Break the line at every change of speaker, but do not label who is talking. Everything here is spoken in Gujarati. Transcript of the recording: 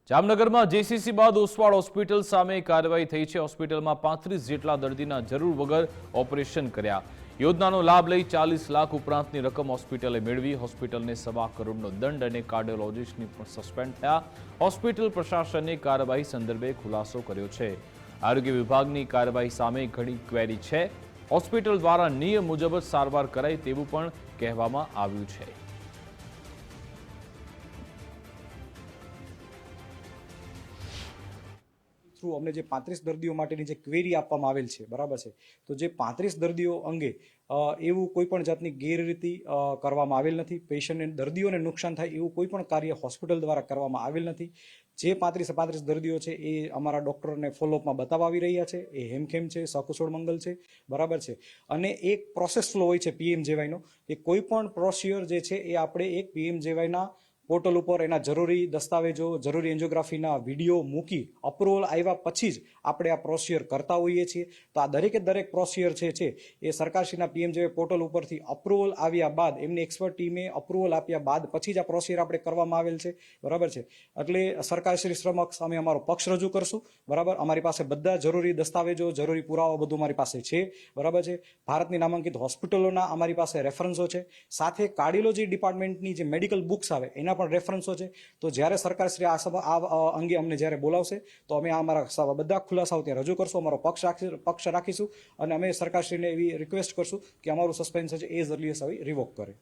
જામનગરમાં જેસીસી બાદ ઓસવાડ હોસ્પિટલ સામે કાર્યવાહી થઈ છે। હોસ્પિટલમાં 35 જેટલા દર્દીના જરૂર વગર ઓપરેશન કર્યા। યોજનાનો લાભ લઈ 40 લાખ ઉપરાંતની રકમ હોસ્પિટલે મેળવી। હોસ્પિટલને સવા કરોડનો દંડ અને કાર્ડિયોલોજિસ્ટની પણ સસ્પેન્ડ થયા। હોસ્પિટલ પ્રશાસને કાર્યવાહી સંદર્ભે ખુલાસો કર્યો છે। આરોગ્ય વિભાગની કાર્યવાહી સામે ઘણી ક્વેરી છે। હોસ્પિટલ દ્વારા નિયમ મુજબ જ સારવાર કરાય તેવું પણ કહેવામાં આવ્યું છે।
થ્રુ અમને જે 35 દર્દીઓ માટેની જે ક્વેરી આપવામાં આવેલ છે, બરાબર છે, તો જે 35 દર્દીઓ અંગે એવું કોઈ પણ જાતની ગેરરીતિ કરવામાં આવેલ નથી। પેશન્ટને દર્દીઓને નુકસાન થાય એવું કોઈ પણ કાર્ય હોસ્પિટલ દ્વારા કરવામાં આવેલ નથી। જે 35 દર્દીઓ છે એ અમારા ડૉક્ટરોને ફોલોઅપમાં બતાવવા આવી રહ્યા છે, એ હેમખેમ છે, સકુશળ મંગલ છે, બરાબર છે। અને એક પ્રોસેસ ફ્લો હોય છે પીએમજેવાયનો, કે કોઈ પણ પ્રોસિજર જે છે એ આપણે એક પીએમજેવાયના પોર્ટલ ઉપર એના જરૂરી દસ્તાવેજો, જરૂરી એન્જિયોગ્રાફીના વિડીયો મૂકી અપ્રુવલ આવ્યા પછી જ આપણે આ પ્રોસિજર કરતા હોઈએ છીએ। તો આ દરેક પ્રોસિજર છે એ સરકારશ્રીના પીએમજેવાય પોર્ટલ ઉપરથી અપ્રુવલ આવ્યા બાદ, એમની એક્સપર્ટ ટીમે અપ્રુવલ આપ્યા બાદ પછી જ આ પ્રોસિજર આપણે કરવામાં આવેલ છે, બરાબર છે। એટલે સરકારશ્રી સમક્ષ અમે અમારો પક્ષ રજૂ કરશું, બરાબર। અમારી પાસે બધા જરૂરી દસ્તાવેજો, જરૂરી પુરાવા બધું અમારી પાસે છે, બરાબર છે। ભારતની નામાંકિત હોસ્પિટલોના અમારી પાસે રેફરન્સો છે, સાથે કાર્ડિયોલોજી ડિપાર્ટમેન્ટની જે મેડિકલ બુક્સ આવે એના પણ રેફરન્સો છે। તો જ્યારે સરકારશ્રી આ અંગે અમને જ્યારે બોલાવશે તો અમે અમારા બધા ખુલાસાઓ ત્યાં રજૂ કરશું, અમારો પક્ષ રાખીશું અને અમે સરકારશ્રીને એવી રિક્વેસ્ટ કરશું કે અમારું સસ્પેન્શન છે એઝ અર્લી એઝ રિવોક કરે।